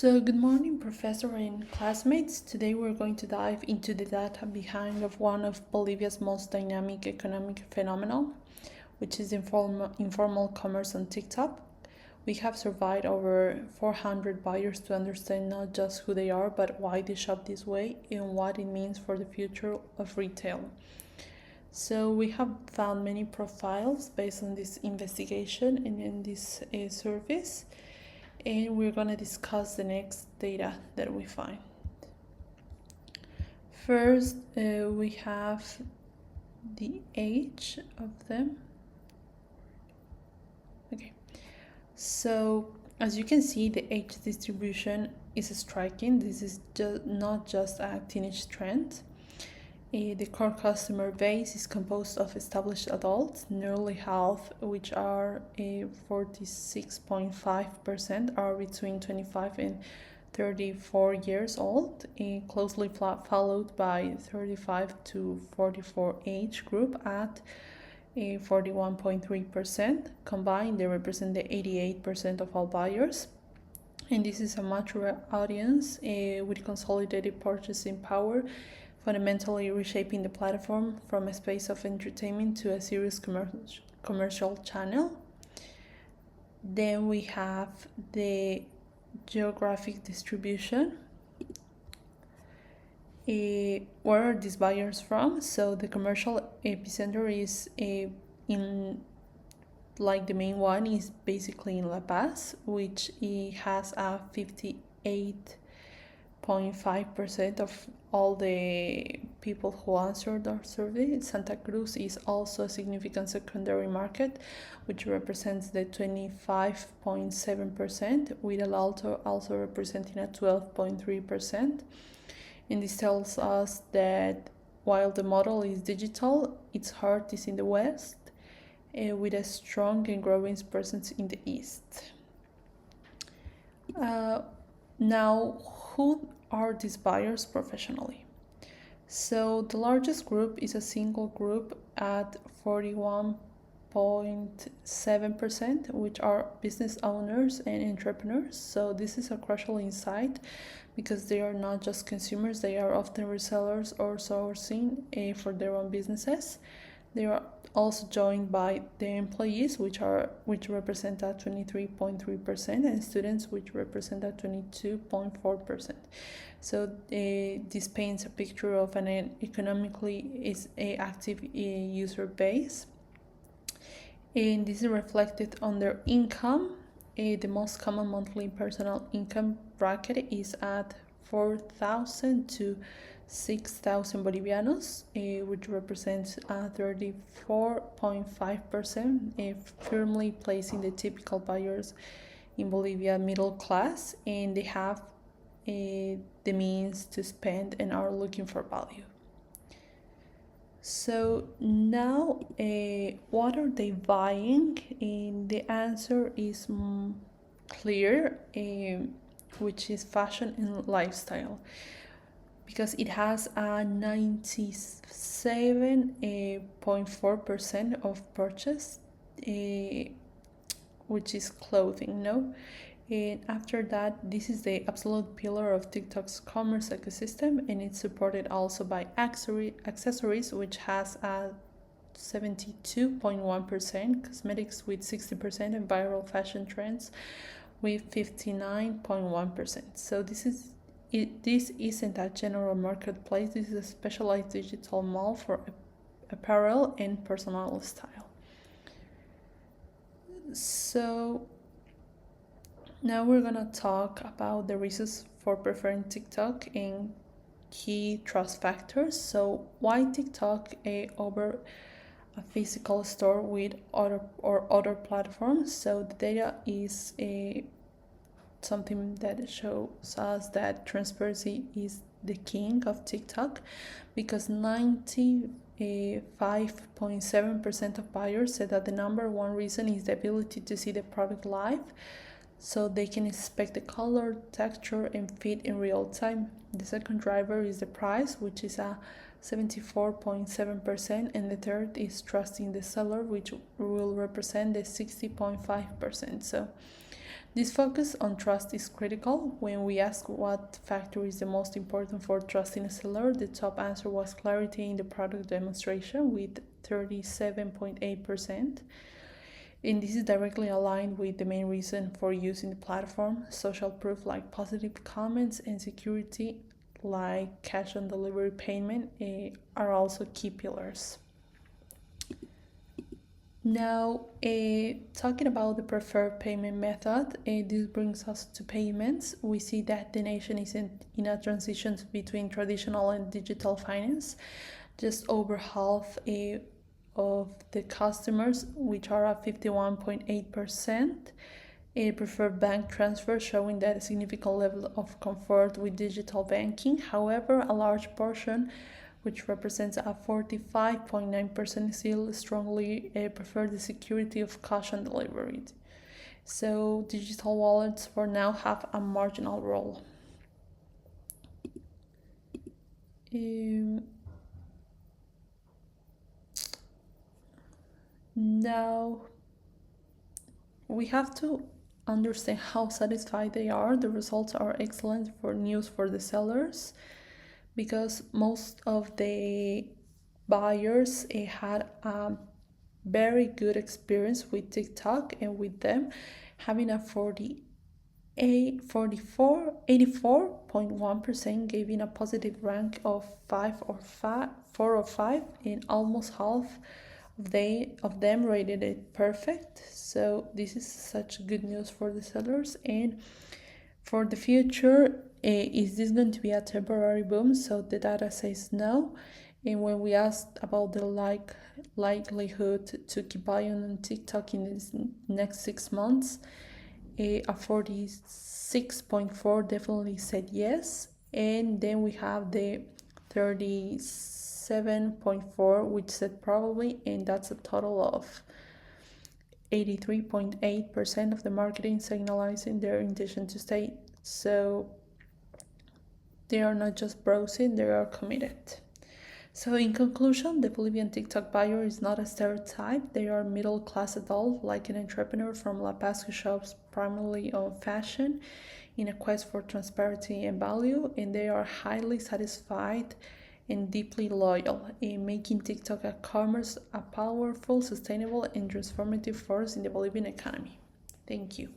Good morning, professor and classmates. Today we're going to dive into the data behind of one of Bolivia's most dynamic economic phenomenon, which is informal commerce on TikTok. We have surveyed over 400 buyers to understand not just who they are, but why they shop this way and what it means for the future of retail. So we have found many profiles based on this investigation and in this service, and we're going to discuss the next data that we find. First, we have the age of them. Okay, so as you can see, the age distribution is striking. This is not just a teenage trend. The core customer base is composed of established adults, nearly half, which are 46.5%, are between 25 and 34 years old, closely followed by 35 to 44 age group at 41.3%. Combined, they represent the 88% of all buyers. And this is a mature audience with consolidated purchasing power, fundamentally reshaping the platform from a space of entertainment to a serious commercial channel. Then we have the geographic distribution. Where are these buyers from? So the commercial epicenter is in, like the main one is basically in La Paz, which has a 58.5% of all the people who answered our survey. Santa Cruz is also a significant secondary market, which represents the 25.7%, with El Alto also representing a 12.3%. And this tells us that while the model is digital, its heart is in the West, with a strong and growing presence in the East. Now, who are these buyers professionally? So the largest group is a single group at 41.7%, which are business owners and entrepreneurs. So this is a crucial insight because they are not just consumers, they are often resellers or sourcing for their own businesses. They are also joined by the employees, which represent at 23.3%, and students, which represent at 22.4%. So this paints a picture of an economically active user base, and this is reflected on their income. The most common monthly personal income bracket is at 4,000 to 6,000 Bolivianos, which represents 34.5%, firmly placing the typical buyers in Bolivia middle class, and they have the means to spend and are looking for value. So now, what are they buying? And the answer is clear, which is fashion and lifestyle, because it has a 97.4% of purchase, which is clothing, no? And after that, this is the absolute pillar of TikTok's commerce ecosystem, and it's supported also by accessories, which has a 72.1%, cosmetics with 60%, and viral fashion trends with 59.1%. So this isn't a general marketplace. This is a specialized digital mall for apparel and personal style. So now we're gonna talk about the reasons for preferring TikTok and key trust factors. So why TikTok over a physical store with other platforms? So the data is something that shows us that transparency is the king of TikTok, because 95.7% of buyers said that the number one reason is the ability to see the product live, so they can inspect the color, texture, and fit in real time. The second driver is the price, which is a 74.7%, and the third is trusting the seller, which will represent the 60.5%. So This focus on trust is critical. When we ask what factor is the most important for trusting a seller, the top answer was clarity in the product demonstration with 37.8%. And this is directly aligned with the main reason for using the platform. Social proof like positive comments and security like cash on delivery payment are also key pillars. Now, talking about the preferred payment method, this brings us to payments. We see that the nation is in a transition between traditional and digital finance. Just over half of the customers, which are at 51.8%, prefer bank transfers, showing that a significant level of comfort with digital banking. However, a large portion, which represents a 45.9%, still strongly prefer the security of cash on delivery. So digital wallets for now have a marginal role. Now we have to understand how satisfied they are. The results are excellent for news for the sellers because most of the buyers had a very good experience with TikTok, and with them having a 84.1% giving a positive rank of 4 or 5, and almost half of them rated it perfect. So this is such good news for the sellers. And for the future, is this going to be a temporary boom? So the data says no. And when we asked about the likelihood to keep buying on TikTok in the next 6 months, a 46.4 definitely said yes. And then we have the 37.4 which said probably, and that's a total of 83.8% of the marketing signalizing their intention to stay. So they are not just browsing, they are committed. So in conclusion, the Bolivian TikTok buyer is not a stereotype. They are middle-class adult, like an entrepreneur from La Paz who shops primarily on fashion in a quest for transparency and value, and they are highly satisfied and deeply loyal in making TikTok commerce a powerful, sustainable, and transformative force in the Bolivian economy. Thank you.